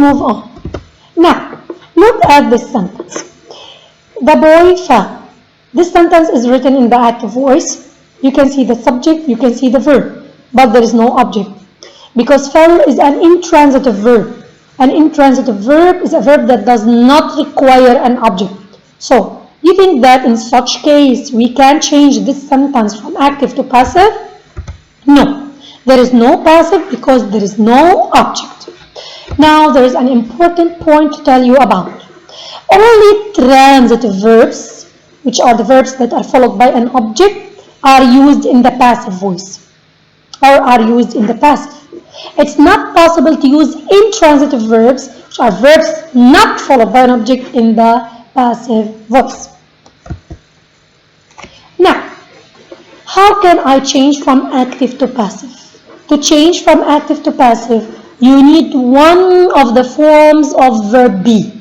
move on. Now, look at this sentence. The boy fell. This sentence is written in the active voice. You can see the subject, you can see the verb, but there is no object. Because fell is an intransitive verb. An intransitive verb is a verb that does not require an object. So, you think that in such case we can change this sentence from active to passive? No, there is no passive because there is no object. Now, there is an important point to tell you about. Only transitive verbs, which are the verbs that are followed by an object, are used in the passive voice or are used in the passive. It's not possible to use intransitive verbs, which are verbs not followed by an object, in the passive voice. Now, how can I change from active to passive? To change from active to passive, you need one of the forms of verb be.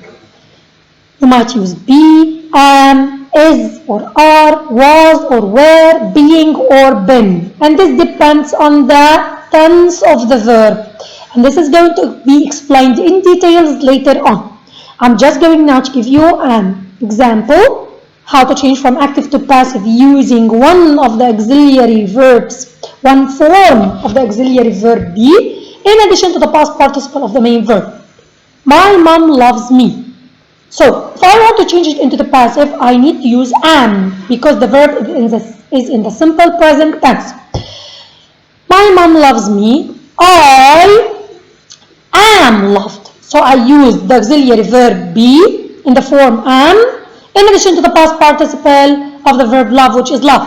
You might use be, am, is or are, was or were, being or been. And this depends on the tense of the verb. And this is going to be explained in details later on. I'm just going now to give you an example how to change from active to passive using one of the auxiliary verbs, one form of the auxiliary verb be, in addition to the past participle of the main verb. My mom loves me. So, if I want to change it into the passive, I need to use am because the verb is in the simple present tense. My mom loves me. I am loved. So, I use the auxiliary verb be in the form am in addition to the past participle of the verb love, which is love.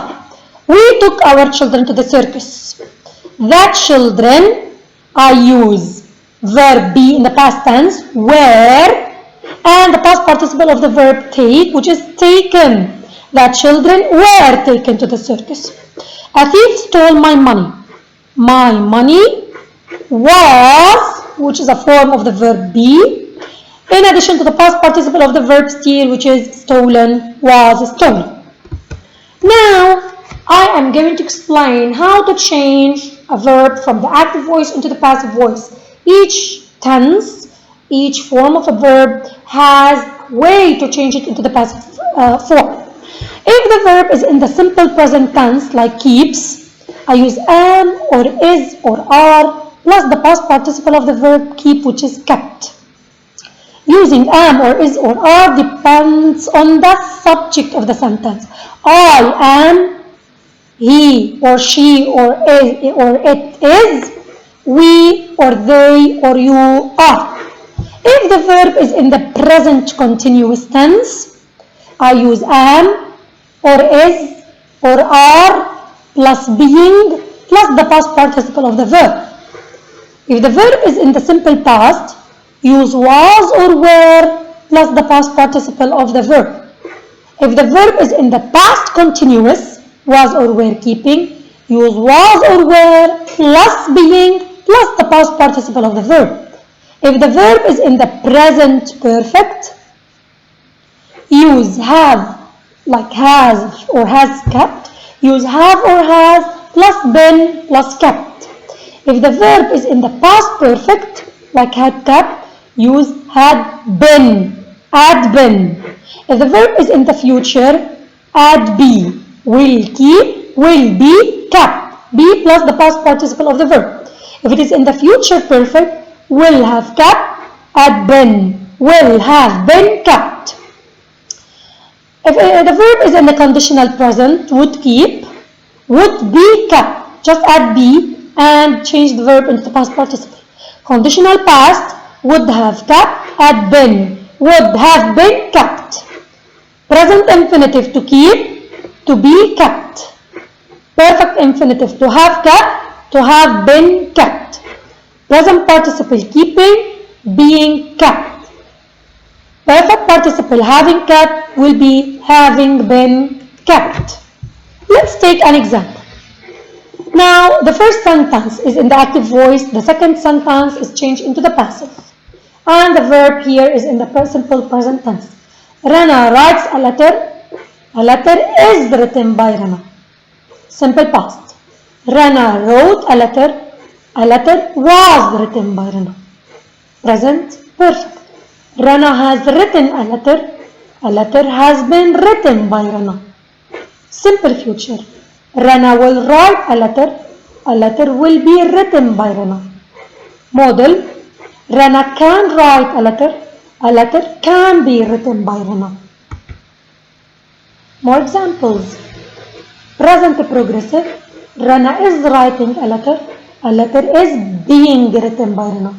We took our children to the circus. The children, I use verb be in the past tense, were, and the past participle of the verb take, which is taken. The children were taken to the circus. A thief stole my money. My money was, which is a form of the verb be, in addition to the past participle of the verb steal, which is stolen, was stolen. Now, I am going to explain how to change a verb from the active voice into the passive voice. Each tense, each form of a verb has a way to change it into the passive form. If the verb is in the simple present tense, like keeps, I use am or is or are plus the past participle of the verb keep, which is kept. Using am or is or are depends on the subject of the sentence. I am, he or she or it is, we or they or you are. If the verb is in the present continuous tense, I use am or is or are plus being plus the past participle of the verb. If the verb is in the simple past, use was or were plus the past participle of the verb. If the verb is in the past continuous, was or were keeping, use was or were plus being plus the past participle of the verb. If the verb is in the present perfect, use have, like has or has kept, use have or has plus been plus kept. If the verb is in the past perfect, like had kept, use had been, add been. If the verb is in the future, add be, will keep, will be kept, be plus the past participle of the verb. If it is in the future perfect, will have kept, add been, will have been kept. If the verb is in the conditional present, would keep, would be kept, just add be and change the verb into the past participle. Conditional past, would have kept, add been, would have been kept. Present infinitive, to keep, to be kept. Perfect infinitive, to have kept, to have been kept. Present participle, keeping, being kept. Perfect participle, having kept, will be having been kept. Let's take an example. Now, the first sentence is in the active voice. The second sentence is changed into the passive. And the verb here is in the simple present tense. Rana writes a letter. A letter is written by Rana. Simple past. Rana wrote a letter. A letter was written by Rana. Present Perfect. Rana has written a letter. A letter has been written by Rana. Simple future. Rana will write a letter. A letter will be written by Rana. Model. Rana can write a letter. A letter can be written by Rana. More examples. Present progressive. Rana is writing a letter. A letter is being written by Rana.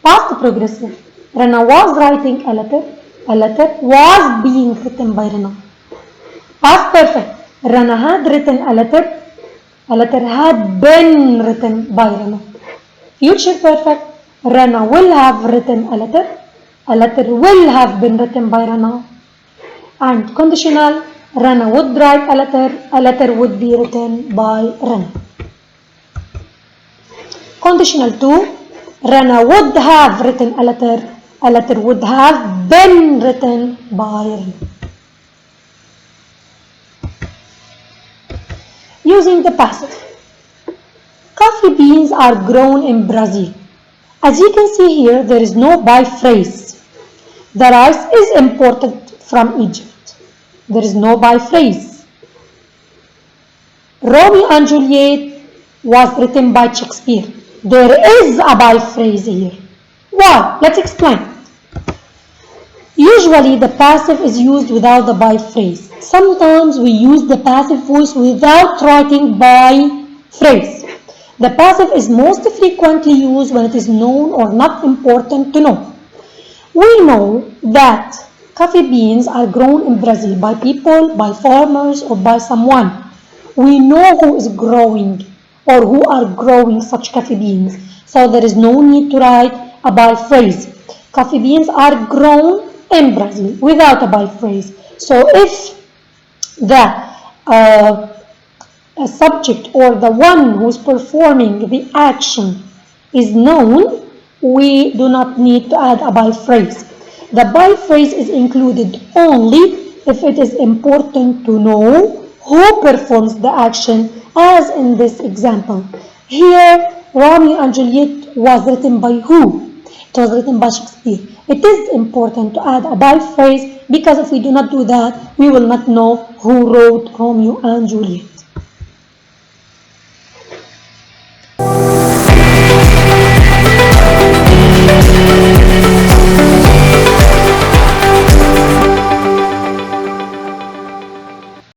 Past progressive. Rana was writing a letter. A letter was being written by Rana. Past perfect. Rana had written a letter. A letter had been written by Rana. Future perfect. Rana will have written a letter. A letter will have been written by Rana. And conditional. Rana would write a letter. A letter would be written by Rana. Conditional 2. Rana would have written a letter. A letter would have been written by Rana. Using the passive. Coffee beans are grown in Brazil. As you can see here, there is no by phrase. The rice is imported from Egypt. There is no by phrase. Romeo and Juliet was written by Shakespeare. There is a by phrase here. Why? Let's explain. Usually the passive is used without the by phrase. Sometimes we use the passive voice without writing by phrase. The passive is most frequently used when it is known or not important to know. We know that coffee beans are grown in Brazil by people, by farmers, or by someone. We know who is growing or who are growing such coffee beans. So there is no need to write a by phrase. Coffee beans are grown in Brazil without a by phrase. So if the subject or the one who's performing the action is known, we do not need to add a by phrase. The by phrase is included only if it is important to know who performs the action, as in this example. Here, Romeo and Juliet was written by who? It was written by Shakespeare. It is important to add a by phrase because if we do not do that, we will not know who wrote Romeo and Juliet.